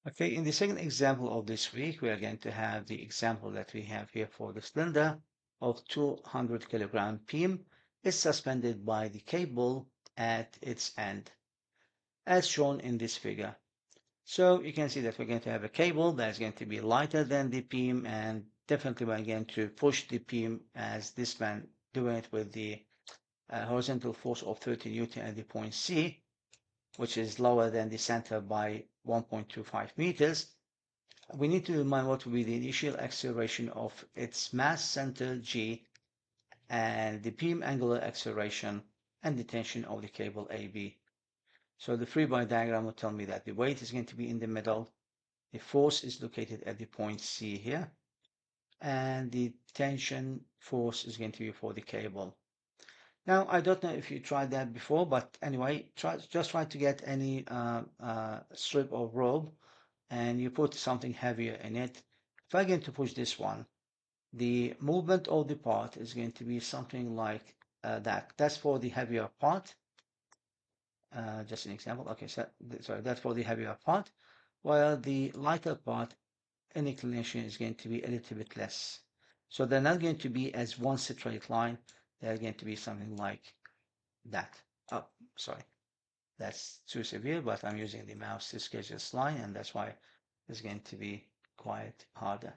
Okay, in the second example of this week, we are going to have the example that we have here for the cylinder of 200 kilogram beam is suspended by the cable at its end, as shown in this figure. So you can see that we're going to have a cable that is going to be lighter than the beam, and definitely we're going to push the beam as this man doing it with the horizontal force of 30 Newton at the point C, which is lower than the center by 1.25 meters. We need to remind what will be the initial acceleration of its mass center G and the beam angular acceleration and the tension of the cable AB. So the free body diagram will tell me that the weight is going to be in the middle, the force is located at the point C here, and the tension force is going to be for the cable. Now, I don't know if you tried that before, but anyway, just try to get any strip of rope and you put something heavier in it. If I'm going to push this one, the movement of the part is going to be something like that. That's for the heavier part. Just an example. Okay, so sorry, that's for the heavier part, while the lighter part inclination is going to be a little bit less. So they're not going to be as one straight line. They're going to be something like that. Oh, sorry. That's too severe, but I'm using the mouse to sketch this line, and that's why it's going to be quite harder.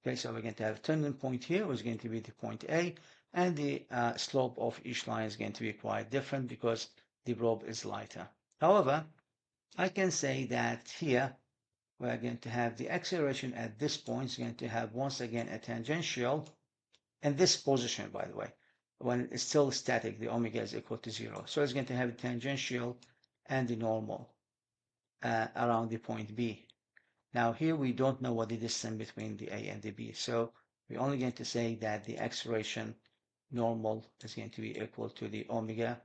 Okay, so we're going to have a turning point here, which is going to be the point A, and the slope of each line is going to be quite different because the rope is lighter. However, I can say that here we're going to have the acceleration at this point is going to have once again a tangential in this position, by the way. When it's still static, the omega is equal to 0. So it's going to have a tangential and the normal around the point B. Now here we don't know what the distance between the A and the B, so we're only going to say that the acceleration normal is going to be equal to the omega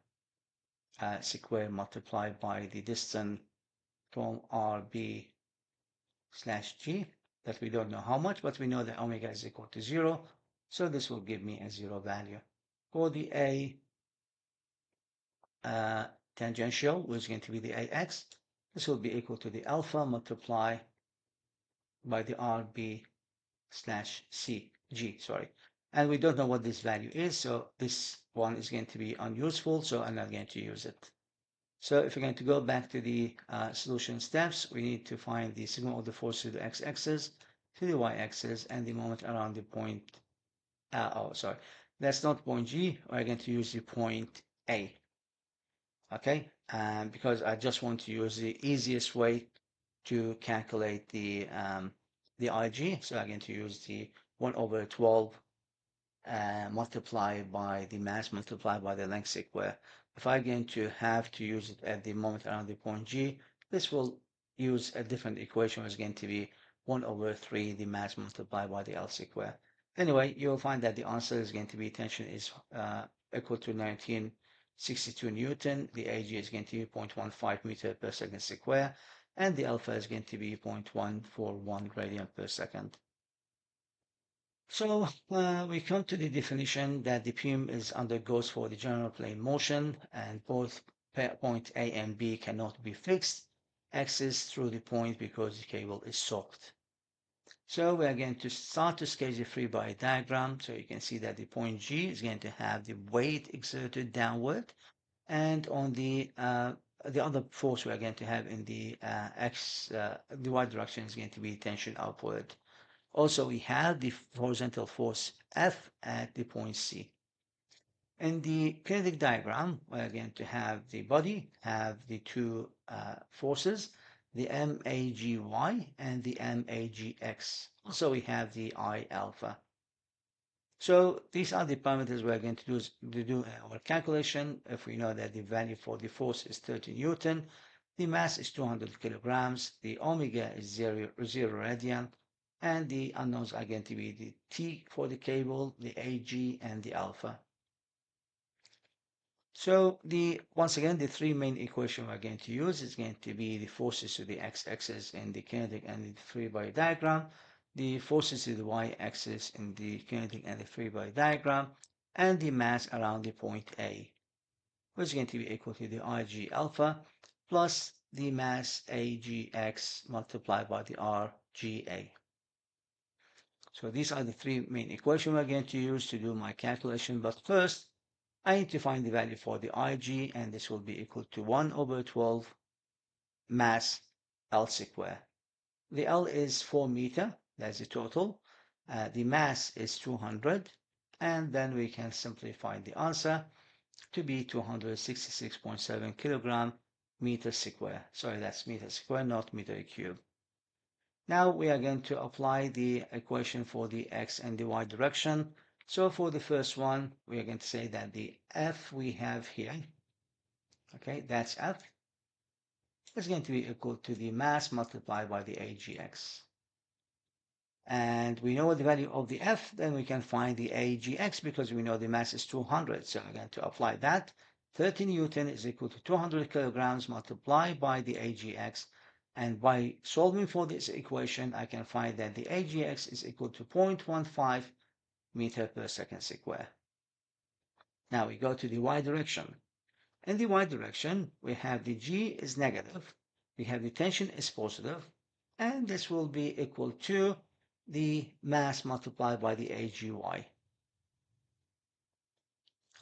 square multiplied by the distance from RB slash G, that we don't know how much, but we know that omega is equal to 0, so this will give me a 0 value. For the A tangential, which is going to be the AX, this will be equal to the alpha multiplied by the RB slash CG, sorry. And we don't know what this value is, so this one is going to be unuseful, so I'm not going to use it. So if we're going to go back to the solution steps, we need to find the signal of the force to the x-axis, to the y-axis, and the moment around the point, oh, sorry, that's not point G, we're going to use the point A, okay? Because I just want to use the easiest way to calculate the IG, so I'm going to use the 1 over 12 multiplied by the mass multiplied by the length square. If I'm going to have to use it at the moment around the point G, this will use a different equation, which is going to be 1 over 3 the mass multiplied by the L square. Anyway, you'll find that the answer is going to be tension is equal to 1962 Newton, the AG is going to be 0.15 meter per second square, and the alpha is going to be 0.141 radian per second. So we come to the definition that the beam is undergoes for the general plane motion, and both point A and B cannot be fixed axis through the point because the cable is soaked. So we are going to start to sketch the free body diagram. So you can see that the point G is going to have the weight exerted downward, and on the other force we are going to have in the the y direction is going to be tension upward. Also, we have the horizontal force F at the point C. In the kinetic diagram, we're going to have the body have the two forces, the MAGY and the MAGX. Also, we have the I alpha. So these are the parameters we're going to do our calculation. If we know that the value for the force is 30 Newton, the mass is 200 kilograms, the omega is 0 radian, and the unknowns are going to be the T for the cable, the AG, and the alpha. So once again, the three main equations we're going to use is going to be the forces to the x-axis in the kinetic and the free body diagram, the forces to the y-axis in the kinetic and the free body diagram, and the mass around the point A, which is going to be equal to the IG alpha plus the mass AGX multiplied by the RGA. So these are the three main equations we're going to use to do my calculation. But first, I need to find the value for the IG, and this will be equal to 1 over 12 mass L square. The L is 4 meter, that's the total. The mass is 200, and then we can simply find the answer to be 266.7 kilogram meter square. Sorry, that's meter square, not meter cube. Now we are going to apply the equation for the x and the y direction. So for the first one, we are going to say that the F we have here, okay, that's F, is going to be equal to the mass multiplied by the AGX. And we know the value of the F, then we can find the AGX because we know the mass is 200. So I'm going to apply that. 30 Newton is equal to 200 kilograms multiplied by the AGX. And by solving for this equation, I can find that the AGX is equal to 0.15 meter per second square. Now we go to the y direction. In the y direction, we have the G is negative, we have the tension is positive, and this will be equal to the mass multiplied by the AGY.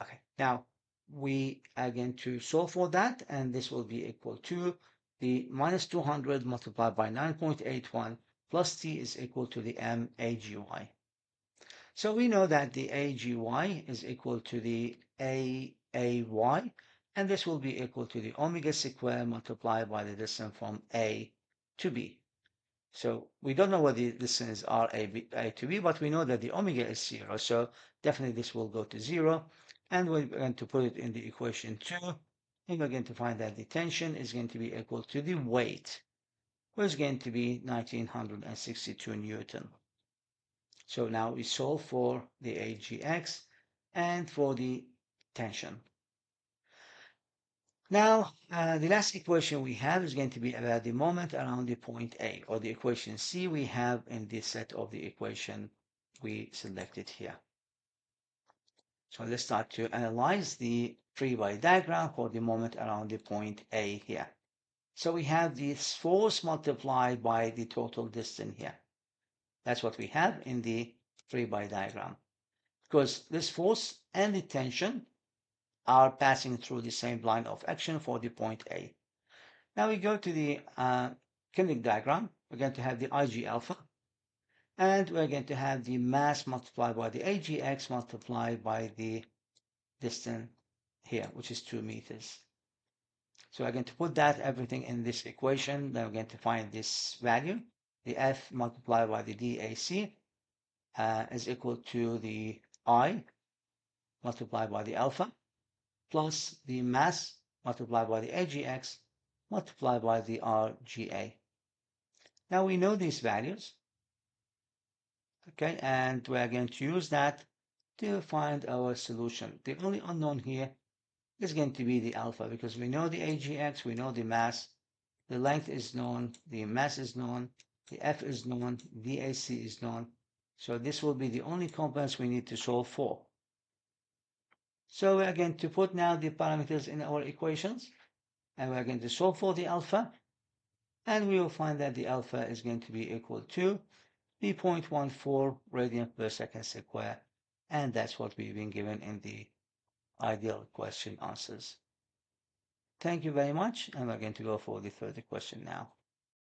Okay, now we are going to solve for that, and this will be equal to the minus 200 multiplied by 9.81 plus T is equal to the MAGY. So we know that the AGY is equal to the AAY, and this will be equal to the omega square multiplied by the distance from A to B. So we don't know what the distance are A to B, but we know that the omega is 0. So definitely this will go to 0. And we're going to put it in the equation 2. And we're going to find that the tension is going to be equal to the weight, which is going to be 1962 Newton. So now we solve for the AGX and for the tension. Now, the last equation we have is going to be about the moment around the point A, or the equation C we have in this set of the equation we selected here. So let's start to analyze the free body diagram for the moment around the point A here. So we have this force multiplied by the total distance here. That's what we have in the free body diagram. Because this force and the tension are passing through the same line of action for the point A. Now we go to the kinetic diagram. We're going to have the IG alpha, and we're going to have the mass multiplied by the AGX multiplied by the distance here, which is 2 meters. So we're going to put that everything in this equation. Then we're going to find this value. The F multiplied by the DAC is equal to the I multiplied by the alpha plus the mass multiplied by the AGX multiplied by the RGA. Now we know these values, okay, and we're going to use that to find our solution. The only unknown here is going to be the alpha because we know the AGX, we know the mass, the length is known, the mass is known, the F is known, the AC is known. So this will be the only components we need to solve for. So we're going to put now the parameters in our equations, and we're going to solve for the alpha, and we will find that the alpha is going to be equal to the 0.14 radian per second square, and that's what we've been given in the ideal question answers. Thank you very much, and we're going to go for the further question now.